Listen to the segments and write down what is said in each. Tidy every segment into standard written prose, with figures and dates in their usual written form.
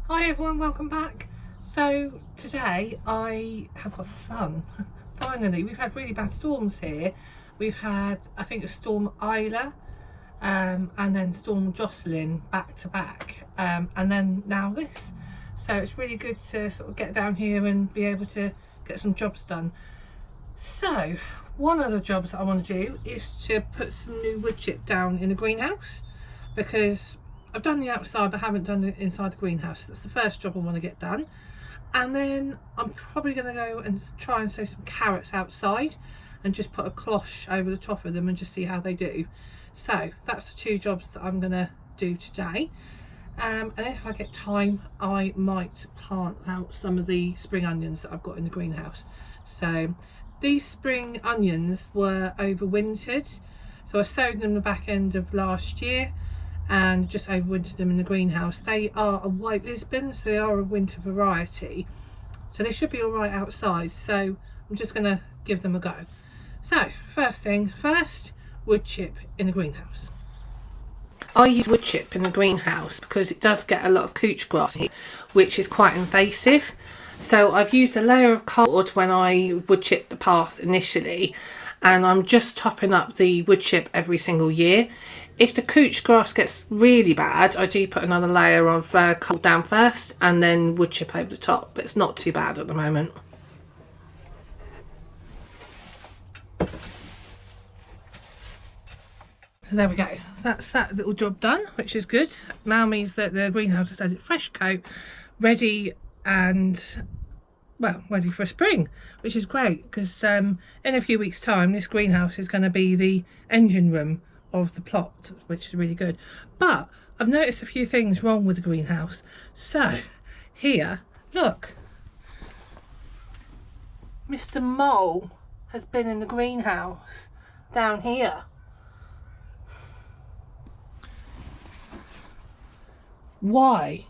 Hi everyone, welcome back. So today I have got sun. Finally, we've had really bad storms here. We've had, I think, a storm Isla and then storm Jocelyn back to back, and then now this. So it's really good to sort of get down here and be able to get some jobs done. So one of the jobs that I want to do is to put some new wood chip down in the greenhouse, because I've done the outside but haven't done it inside the greenhouse. That's the first job I want to get done. And then I'm probably going to go and try and sow some carrots outside and just put a cloche over the top of them and just see how they do. So that's the two jobs that I'm going to do today. And if I get time, I might plant out some of the spring onions that I've got in the greenhouse. So these spring onions were overwintered. So I sowed them the back end of last year and just overwintered them in the greenhouse. They are a white Lisbon, so they are a winter variety, so they should be all right outside. So I'm just going to give them a go. So first thing first, wood chip in the greenhouse. I use wood chip in the greenhouse because it does get a lot of couch grass here, which is quite invasive. So I've used a layer of cardboard when I wood chip the path initially, and I'm just topping up the wood chip every single year. If the couch grass gets really bad, I do put another layer of cardboard down first and then wood chip over the top, but it's not too bad at the moment. So there we go, that's that little job done, which is good. Now means that the greenhouse has had its fresh coat, ready and, well, ready for spring, which is great, because in a few weeks time this greenhouse is going to be the engine room of the plot, which is really good. But I've noticed a few things wrong with the greenhouse. So here, look, Mr. Mole has been in the greenhouse down here. Why?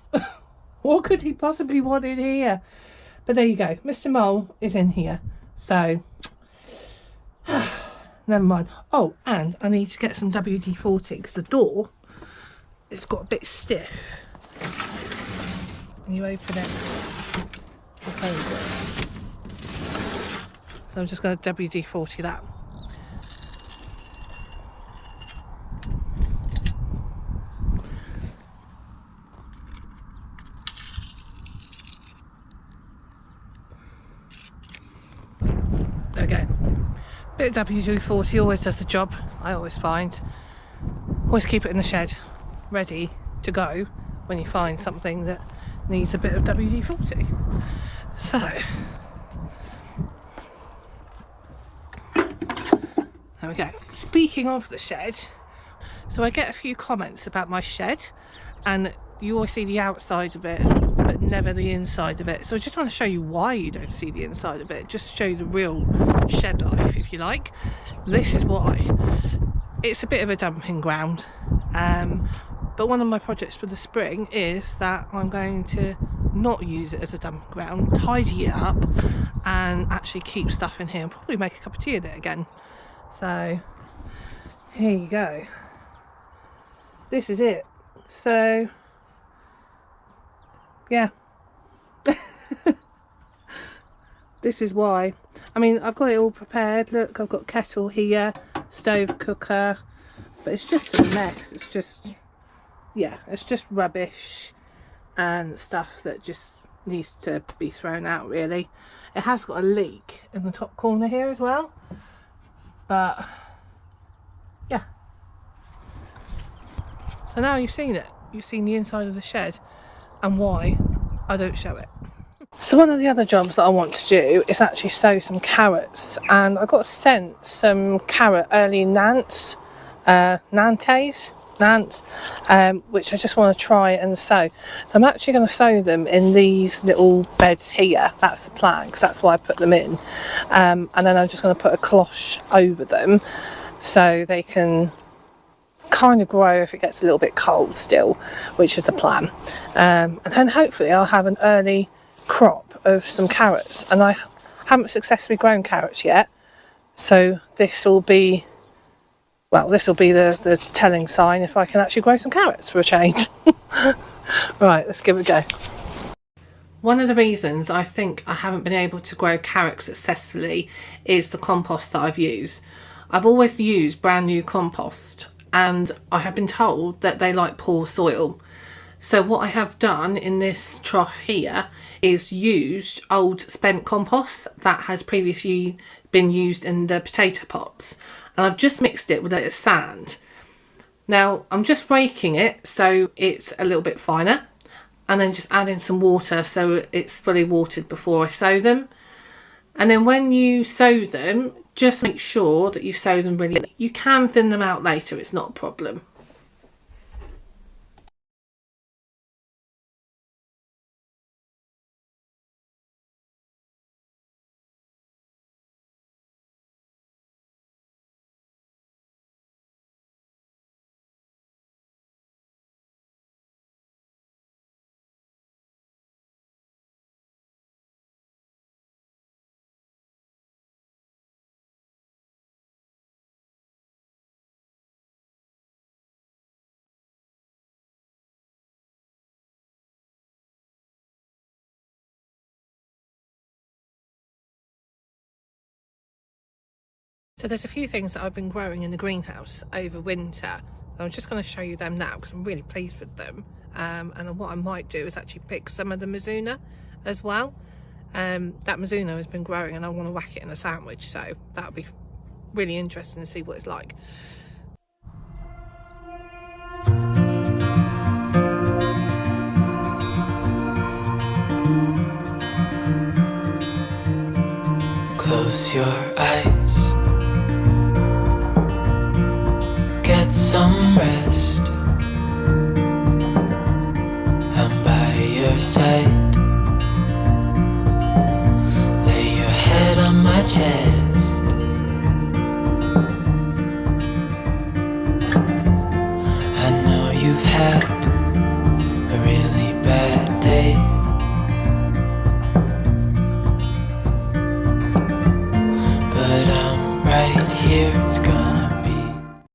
What could he possibly want in here? But there you go, Mr. Mole is in here, so never mind. Oh, and I need to get some WD-40 because the door, it's got a bit stiff. And you open it and close it. So I'm just going to WD-40 that. Okay. Bit of WD-40 always does the job, I always find. Always keep it in the shed, ready to go when you find something that needs a bit of WD-40. So, there we go. Speaking of the shed, so I get a few comments about my shed, and you always see the outside of it but never the inside of it. So I just want to show you why you don't see the inside of it, just to show you the real shed life, if you like. This is why. It's a bit of a dumping ground, but one of my projects for the spring is that I'm going to not use it as a dumping ground, tidy it up and actually keep stuff in here and probably make a cup of tea in it again. So here you go, this is it. So yeah, this is why. I mean, I've got it all prepared. Look, I've got kettle here, stove cooker, but it's just a mess. It's just, yeah, it's just rubbish and stuff that just needs to be thrown out, really. It has got a leak in the top corner here as well, but yeah. So now you've seen it. You've seen the inside of the shed and why I don't show it. So one of the other jobs that I want to do is actually sow some carrots, and I got sent some carrot early Nantes, Nantes, which I just want to try and sow. So I'm actually going to sow them in these little beds here. That's the plan, because that's why I put them in, and then I'm just going to put a cloche over them so they can kind of grow if it gets a little bit cold still, which is the plan. And then hopefully I'll have an early crop of some carrots, and I haven't successfully grown carrots yet, so this will be, well, this will be the telling sign if I can actually grow some carrots for a change. Right, let's give it a go. One of the reasons I think I haven't been able to grow carrots successfully is the compost that I've used. I've always used brand new compost, and I have been told that they like poor soil. So what I have done in this trough here is used old spent compost that has previously been used in the potato pots, and I've just mixed it with a little sand. Now I'm just raking it so it's a little bit finer, and then just adding some water so it's fully watered before I sow them. And then when you sow them, just make sure that you sow them really. You can thin them out later, it's not a problem. So there's a few things that I've been growing in the greenhouse over winter. I'm just going to show you them now because I'm really pleased with them. And what I might do is actually pick some of the mizzuna as well. That mizzuna has been growing and I want to whack it in a sandwich, so that'll be really interesting to see what it's like. Close your eyes, get some rest. I'm by your side. Lay your head on my chest. I know you've had